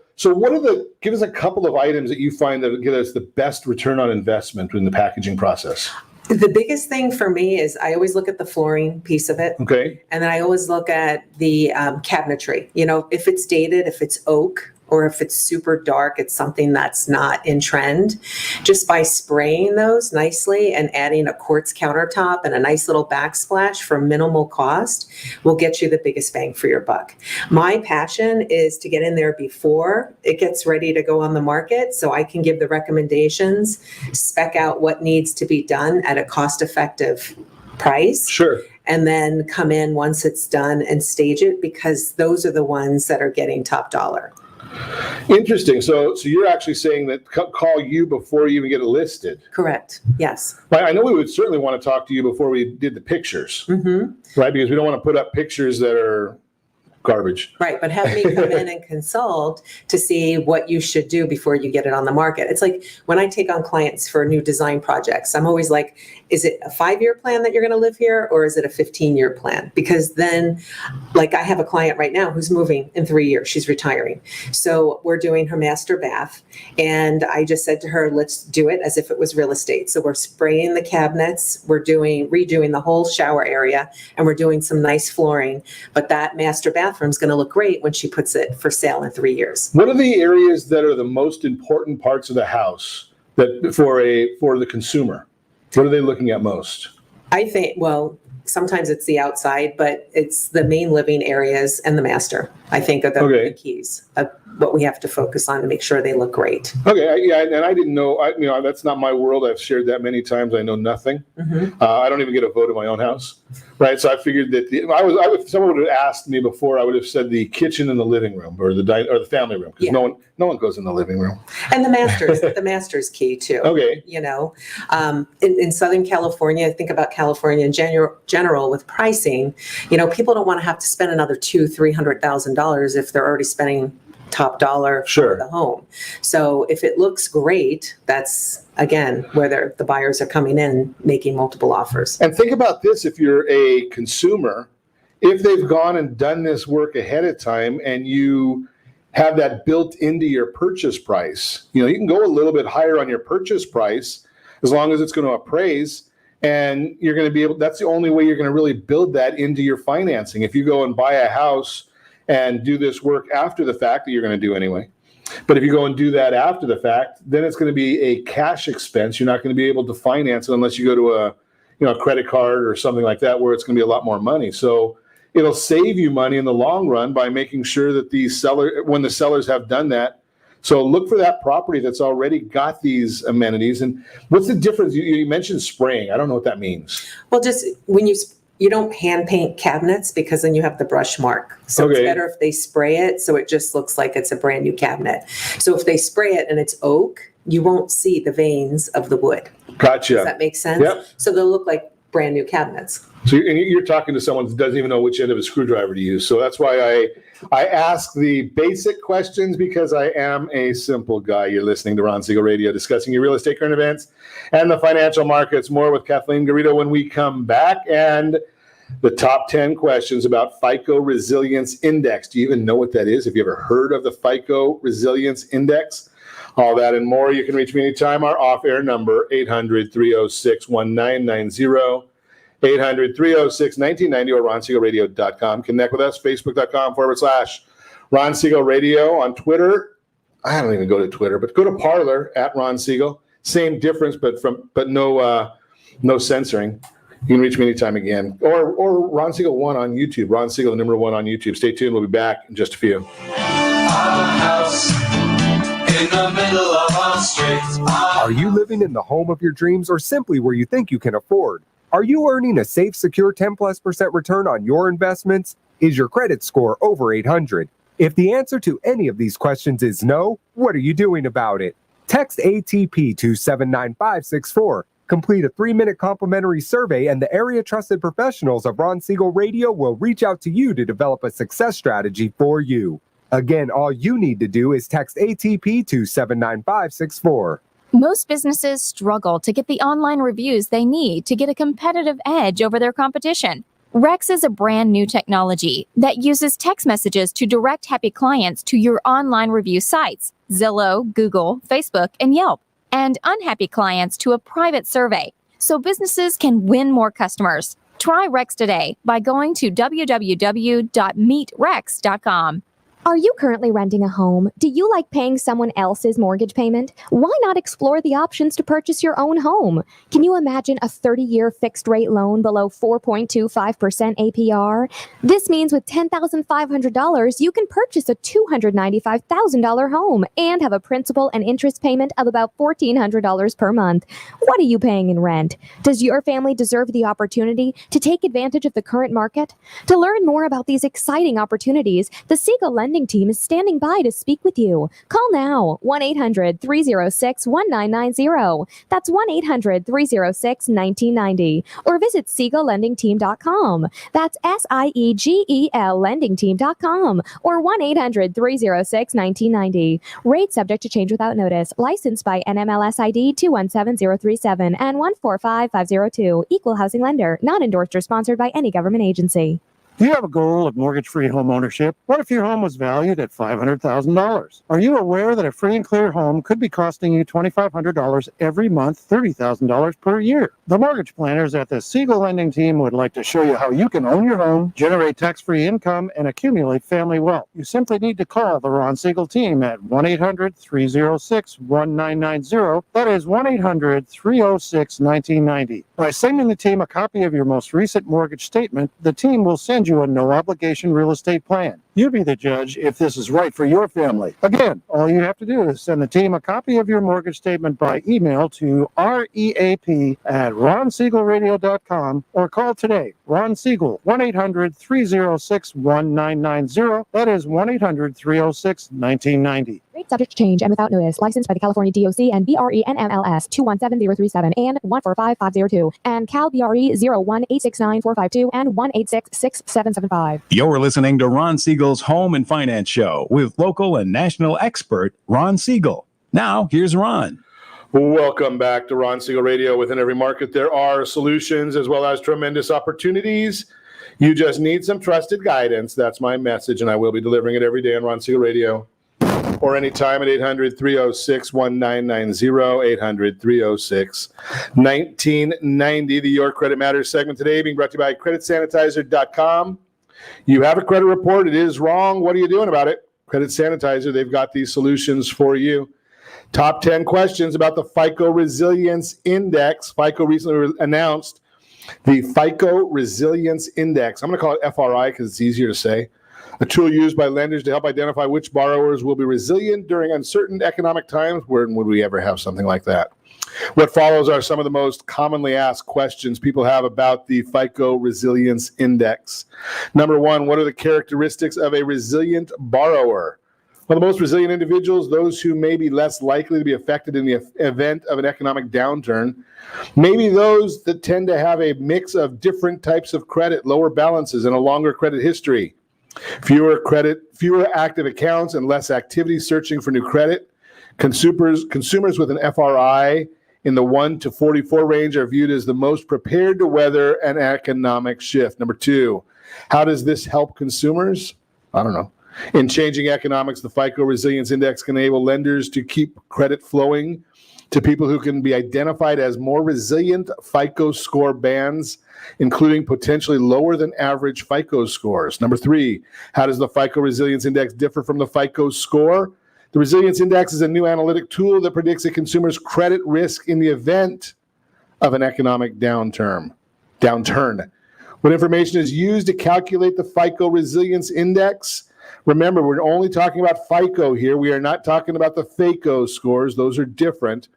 give us a couple of items that you find that give us the best return on investment in the packaging process. The biggest thing for me is I always look at the flooring piece of it. Okay. And then I always look at the cabinetry. If it's dated, if it's oak, or if it's super dark, it's something that's not in trend. Just by spraying those nicely and adding a quartz countertop and a nice little backsplash for minimal cost will get you the biggest bang for your buck. My passion is to get in there before it gets ready to go on the market so I can give the recommendations, spec out what needs to be done at a cost-effective price. Sure. And then come in once it's done and stage it, because those are the ones that are getting top dollar. Interesting. So you're actually saying that call you before you even get it listed. Correct. Yes. I know we would certainly want to talk to you before we did the pictures, mm-hmm. right? Because we don't want to put up pictures that are garbage. Right. But have me come in and consult to see what you should do before you get it on the market. It's like when I take on clients for new design projects, I'm always like, is it a 5-year plan that you're going to live here, or is it a 15-year plan? Because then, like, I have a client right now who's moving in 3 years. She's retiring. So we're doing her master bath. And I just said to her, let's do it as if it was real estate. So we're spraying the cabinets. We're redoing the whole shower area, and we're doing some nice flooring. But that master bathroom is going to look great when she puts it for sale in 3 years. What are the areas that are the most important parts of the house that for the consumer? What are they looking at most? I think, sometimes it's the outside, but it's the main living areas and the master, I think, are the keys of what we have to focus on to make sure they look great. Okay, yeah, and I didn't know, that's not my world. I've shared that many times. I know nothing. I don't even get a vote in my own house, right? So I figured that if someone would have asked me before, I would have said the kitchen and the living room, or the family room, because no one goes in the living room. And the master's key too. Okay, in Southern California, think about California in general with pricing. People don't want to have to spend another $200,000-$300,000 if they're already spending top dollar for the home. So if it looks great, that's again where the buyers are coming in making multiple offers. And think about this: if you're a consumer, if they've gone and done this work ahead of time, and you have that built into your purchase price, you can go a little bit higher on your purchase price as long as it's going to appraise. And you're going to be able, that's the only way you're going to really build that into your financing. If you go and buy a house and do this work after the fact, that you're going to do anyway. But if you go and do that after the fact, then it's going to be a cash expense. You're not going to be able to finance it unless you go to a credit card or something like that, where it's going to be a lot more money. So it'll save you money in the long run by making sure that when the sellers have done that. So look for that property that's already got these amenities. And what's the difference? You mentioned spraying. I don't know what that means. Well, just when you don't hand paint cabinets, because then you have the brush mark. So it's better if they spray it, so it just looks like it's a brand new cabinet. So if they spray it and it's oak, you won't see the veins of the wood. Gotcha. Does that make sense? Yep. So they'll look like brand new cabinets. So you're talking to someone that doesn't even know which end of a screwdriver to use. So that's why I ask the basic questions, because I am a simple guy. You're listening to Ron Siegel Radio, discussing your real estate current events and the financial markets. More with Kathleen Garito when we come back, and the top 10 questions about FICO Resilience Index. Do you even know what that is? Have you ever heard of the FICO Resilience Index? All that and more. You can reach me anytime. Our off-air number, 800-306-1990. 800-306-1990 or ronsiegelradio.com. Connect with us, facebook.com/Ron Siegel Radio. On Twitter, I don't even go to Twitter, but go to Parler @Ron Siegel. Same difference, but no censoring. You can reach me anytime again. Or Ron Siegel 1 on YouTube. Ron Siegel, the number 1 on YouTube. Stay tuned. We'll be back in just a few. In the middle of our street. Are you living in the home of your dreams, or simply where you think you can afford? Are you earning a safe, secure 10+% return on your investments? Is your credit score over 800? If the answer to any of these questions is no, what are you doing about it? Text ATP to 79564. Complete a 3-minute complimentary survey, and the area trusted professionals of Ron Siegel Radio will reach out to you to develop a success strategy for you. Again, all you need to do is text ATP to 79564. Most businesses struggle to get the online reviews they need to get a competitive edge over their competition. Rex is a brand new technology that uses text messages to direct happy clients to your online review sites, Zillow, Google, Facebook, and Yelp, and unhappy clients to a private survey, so businesses can win more customers. Try Rex today by going to www.meetrex.com. Are you currently renting a home? Do you like paying someone else's mortgage payment? Why not explore the options to purchase your own home? Can you imagine a 30-year fixed-rate loan below 4.25% APR? This means with $10,500, you can purchase a $295,000 home and have a principal and interest payment of about $1,400 per month. What are you paying in rent? Does your family deserve the opportunity to take advantage of the current market? To learn more about these exciting opportunities, the Siegel Lending Team is standing by to speak with you. Call now, 1-800-306-1990. That's 1-800-306-1990. Or visit SiegelLendingTeam.com. That's SIEGEL LendingTeam.com. Or 1-800-306-1990. Rate subject to change without notice. Licensed by NMLS ID 217037 and 145502. Equal housing lender. Not endorsed or sponsored by any government agency. Do you have a goal of mortgage-free home ownership? What if your home was valued at $500,000? Are you aware that a free and clear home could be costing you $2,500 every month, $30,000 per year? The mortgage planners at the Siegel Lending Team would like to show you how you can own your home, generate tax-free income, and accumulate family wealth. You simply need to call the Ron Siegel Team at 1-800-306-1990. That is 1-800-306-1990. By sending the team a copy of your most recent mortgage statement, the team will send you a no-obligation real estate plan. You be the judge if this is right for your family. Again, all you have to do is send the team a copy of your mortgage statement by email to reap@ronsiegelradio.com or call today. Ron Siegel, 1-800-306-1990. That is 1-800-306-1990. Rate subject to change and without notice. Licensed by the California DOC and BRE NMLS 217037 and 145502 and Cal BRE 01869452 and 1866775. You're listening to Ron Siegel's Home and Finance Show with local and national expert Ron Siegel. Now, here's Ron. Welcome back to Ron Siegel Radio. Within every market, there are solutions as well as tremendous opportunities. You just need some trusted guidance. That's my message, and I will be delivering it every day on Ron Siegel Radio or anytime at 800-306-1990, 800-306-1990. The Your Credit Matters segment today being brought to you by creditsanitizer.com. You have a credit report. It is wrong. What are you doing about it? Credit Sanitizer, they've got these solutions for you. Top 10 questions about the FICO Resilience Index. FICO recently announced the FICO Resilience Index. I'm going to call it FRI because it's easier to say. A tool used by lenders to help identify which borrowers will be resilient during uncertain economic times. When would we ever have something like that? What follows are some of the most commonly asked questions people have about the FICO Resilience Index. Number one, what are the characteristics of a resilient borrower? Well, the most resilient individuals, those who may be less likely to be affected in the event of an economic downturn, maybe those that tend to have a mix of different types of credit, lower balances, and a longer credit history. Fewer active accounts, and less activity searching for new credit. Consumers with an FRI in the 1 to 44 range are viewed as the most prepared to weather an economic shift. Number two, how does this help consumers? I don't know. In changing economics, the FICO Resilience Index can enable lenders to keep credit flowing to people who can be identified as more resilient FICO score bands, including potentially lower than average FICO scores. Number three, how does the FICO Resilience Index differ from the FICO score? The Resilience Index is a new analytic tool that predicts a consumer's credit risk in the event of an economic downturn. What information is used to calculate the FICO Resilience Index? Remember, we're only talking about FICO here. We are not talking about the FACO scores. Those are different.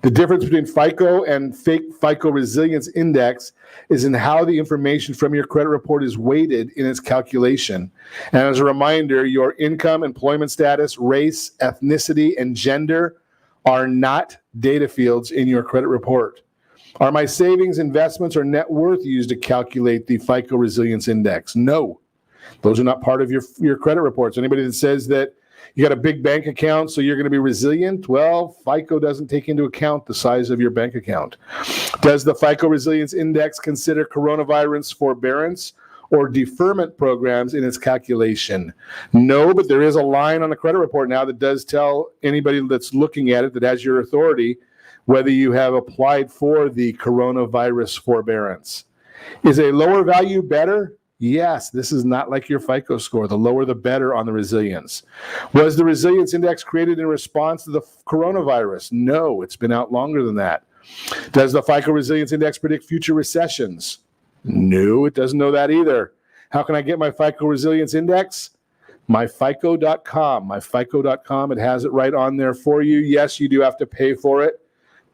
The difference between FICO and FICO Resilience Index is in how the information from your credit report is weighted in its calculation. And as a reminder, your income, employment status, race, ethnicity, and gender are not data fields in your credit report. Are my savings, investments, or net worth used to calculate the FICO Resilience Index? No. Those are not part of your credit reports. Anybody that says that you got a big bank account, so you're going to be resilient, well, FICO doesn't take into account the size of your bank account. Does the FICO Resilience Index consider coronavirus forbearance or deferment programs in its calculation? No, but there is a line on the credit report now that does tell anybody that's looking at it that has your authority whether you have applied for the coronavirus forbearance. Is a lower value better? Yes, this is not like your FICO score. The lower the better on the resilience. Was the Resilience Index created in response to the coronavirus? No, it's been out longer than that. Does the FICO Resilience Index predict future recessions? No, it doesn't know that either. How can I get my FICO Resilience Index? MyFICO.com. MyFICO.com. It has it right on there for you. Yes, you do have to pay for it,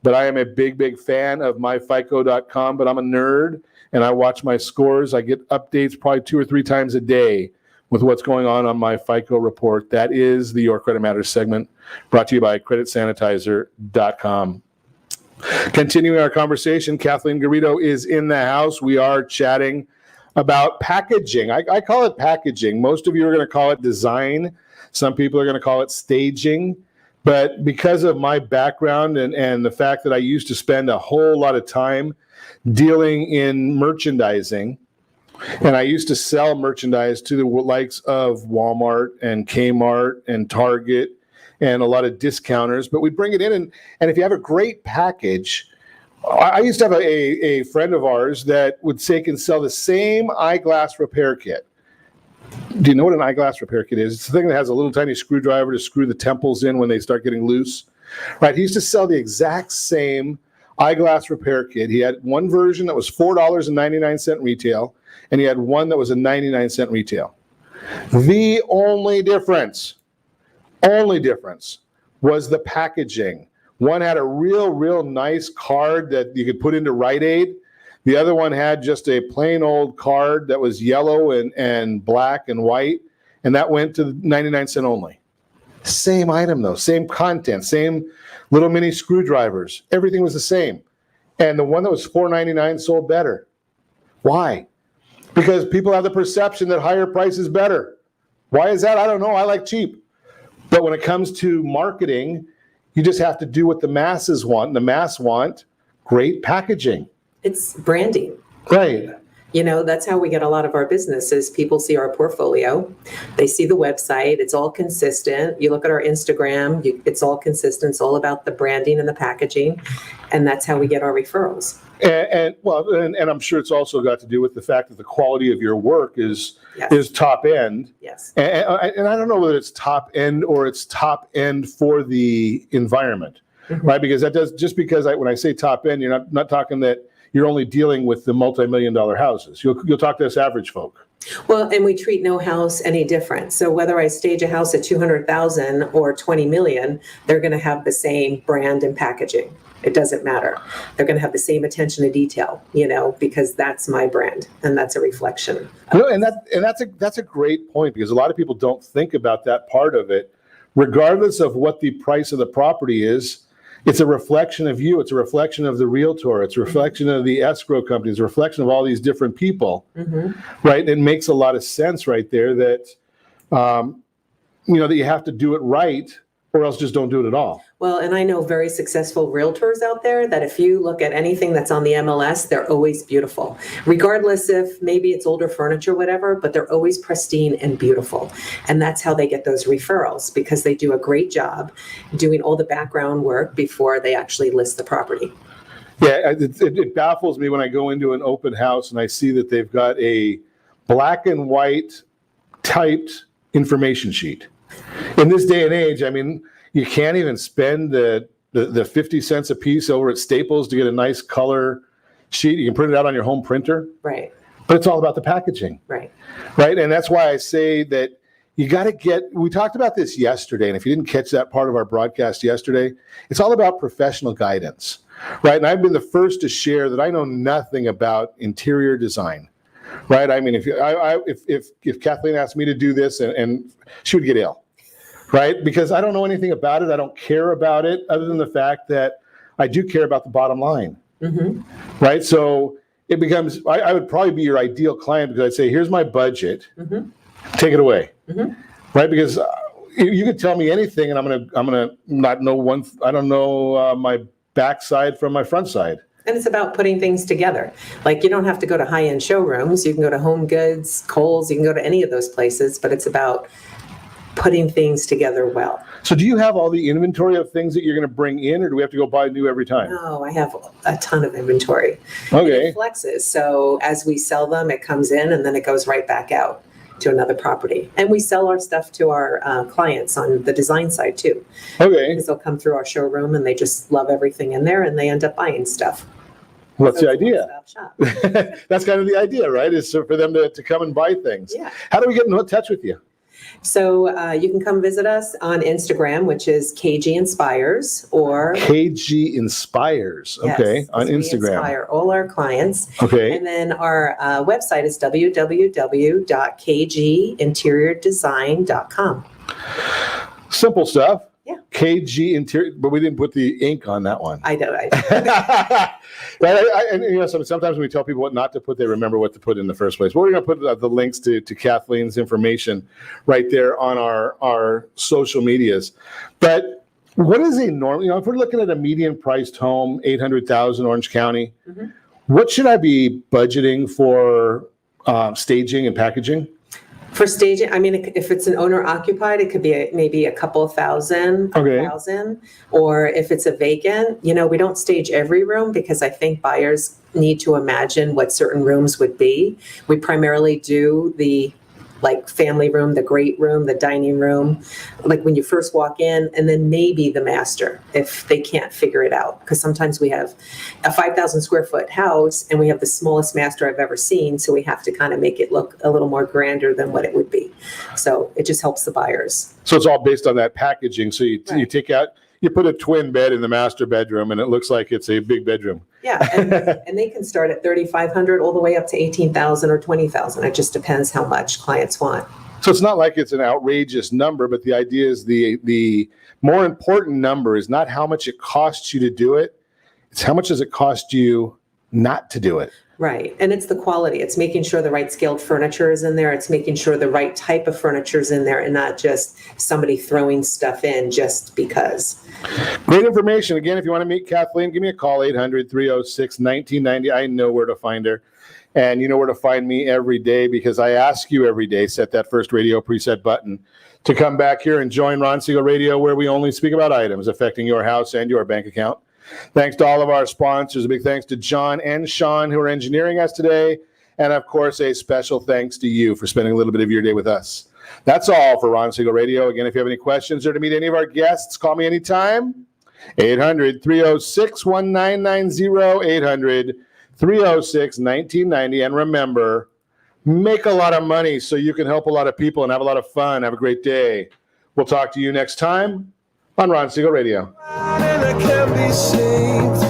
but I am a big fan of MyFICO.com, but I'm a nerd. And I watch my scores. I get updates probably 2 or 3 times a day with what's going on my FICO report. That is the Your Credit Matters segment brought to you by creditsanitizer.com. Continuing our conversation, Kathleen Garito is in the house. We are chatting about packaging. I call it packaging. Most of you are going to call it design. Some people are going to call it staging. But because of my background and the fact that I used to spend a whole lot of time dealing in merchandising, And I used to sell merchandise to the likes of Walmart and Kmart and Target and a lot of discounters, but we bring it in, and if you have a great package, I used to have a friend of ours that would say can sell the same eyeglass repair kit. Do you know what an eyeglass repair kit is? It's the thing that has a little tiny screwdriver to screw the temples in when they start getting loose. Right? He used to sell the exact same eyeglass repair kit. He had one version that was $4.99 retail, and he had one that was a 99-cent retail. The only difference was the packaging. One had a real nice card that you could put into Rite Aid. The other one had just a plain old card that was yellow and black and white, and that went to 99-cent only. Same item though, same content, same little mini screwdrivers. Everything was the same. And the one that was $4.99 sold better. Why? Because people have the perception that higher price is better. Why is that? I don't know. I like cheap. But when it comes to marketing, you just have to do what the masses want. And the mass want great packaging. It's branding. Right. You know, that's how we get a lot of our businesses. People see our portfolio, they see the website, it's all consistent. You look at our Instagram, it's all consistent. It's all about the branding and the packaging. And that's how we get our referrals. And I'm sure it's also got to do with the fact that the quality of your work is top end. Yes. And I don't know whether it's top end or it's top end for the environment, right? Because that does, just because when I say top end, you're not talking that you're only dealing with the multi-million-dollar houses. You'll talk to us average folk. Well, and we treat no house any different. So whether I stage a house at 200,000 or 20 million, they're going to have the same brand and packaging. It doesn't matter. They're going to have the same attention to detail, you know, because that's my brand and that's a reflection. And that's a great point, because a lot of people don't think about that part of it. Regardless of what the price of the property is, it's a reflection of you. It's a reflection of the realtor. It's a reflection of the escrow company. It's a reflection of all these different people, right? It makes a lot of sense right there that, that you have to do it right, or else just don't do it at all. Well, and I know very successful realtors out there that if you look at anything that's on the MLS, they're always beautiful. Regardless if maybe it's older furniture, whatever, but they're always pristine and beautiful. And that's how they get those referrals, because they do a great job doing all the background work before they actually list the property. Yeah, it baffles me when I go into an open house and I see that they've got a black and white typed information sheet. In this day and age, I mean, you can't even spend the 50 cents a piece over at Staples to get a nice color sheet. You can print it out on your home printer. Right. But it's all about the packaging. Right. Right. And that's why I say that you got to we talked about this yesterday. And if you didn't catch that part of our broadcast yesterday, it's all about professional guidance. Right. And I've been the first to share that I know nothing about interior design. Right. I mean, if Kathleen asked me to do this and she would get ill. Right? Because I don't know anything about it. I don't care about it, other than the fact that I do care about the bottom line. Right? So it becomes, I would probably be your ideal client, because I'd say, here's my budget. Take it away. Right? Because you could tell me anything and I'm gonna not know I don't know my backside from my front side. And it's about putting things together. Like, you don't have to go to high-end showrooms. You can go to Home Goods, Kohl's, you can go to any of those places, but it's about putting things together well. So do you have all the inventory of things that you're going to bring in, or do we have to go buy new every time? No, I have a ton of inventory. Okay. It flexes. So as we sell them, it comes in and then it goes right back out to another property. And we sell our stuff to our clients on the design side too. Okay. Because they'll come through our showroom and they just love everything in there and they end up buying stuff. Well, that's the idea. That's kind of the idea, right? Is for them to come and buy things. Yeah. How do we get in touch with you? So you can come visit us on Instagram, which is KG Inspires, or KG Inspires. Okay, yes, on we Instagram. Inspire all our clients. Okay. And then our website is www.kginteriordesign.com. Simple stuff. Yeah. KG Interior, but we didn't put the ink on that one. I know. Right? And sometimes when we tell people what not to put, they remember what to put in the first place. Well, we're going to put the links to Kathleen's information right there on our social medias. But what is a normal, if we're looking at a median priced home, $800,000 Orange County, what should I be budgeting for staging and packaging? For staging, I mean, if it's an owner occupied, it could be maybe a couple of thousand, or if it's a vacant, we don't stage every room because I think buyers need to imagine what certain rooms would be. We primarily do the family room, the great room, the dining room, like when you first walk in, and then maybe the master if they can't figure it out. Because sometimes we have a 5,000 square foot house and we have the smallest master I've ever seen. So we have to kind of make it look a little more grander than what it would be. So it just helps the buyers. So it's all based on that packaging. So you take out, you put a twin bed in the master bedroom and it looks like it's a big bedroom. Yeah, and they can start at $3,500 all the way up to $18,000 or $20,000. It just depends how much clients want. So it's not like it's an outrageous number, but the idea is the more important number is not how much it costs you to do it. It's how much does it cost you not to do it. Right. And it's the quality. It's making sure the right scaled furniture is in there. It's making sure the right type of furniture is in there and not just somebody throwing stuff in just because. Great information. Again, if you want to meet Kathleen, give me a call, 800-306-1990. I know where to find her. And you know where to find me every day because I ask you every day, set that first radio preset button to come back here and join Ron Siegel Radio, where we only speak about items affecting your house and your bank account. Thanks to all of our sponsors. A big thanks to John and Sean who are engineering us today. And of course, a special thanks to you for spending a little bit of your day with us. That's all for Ron Siegel Radio. Again, if you have any questions or to meet any of our guests, call me anytime. 800-306-1990, 800-306-1990. And remember, make a lot of money so you can help a lot of people and have a lot of fun. Have a great day. We'll talk to you next time on Ron Siegel Radio. And I can't be saved.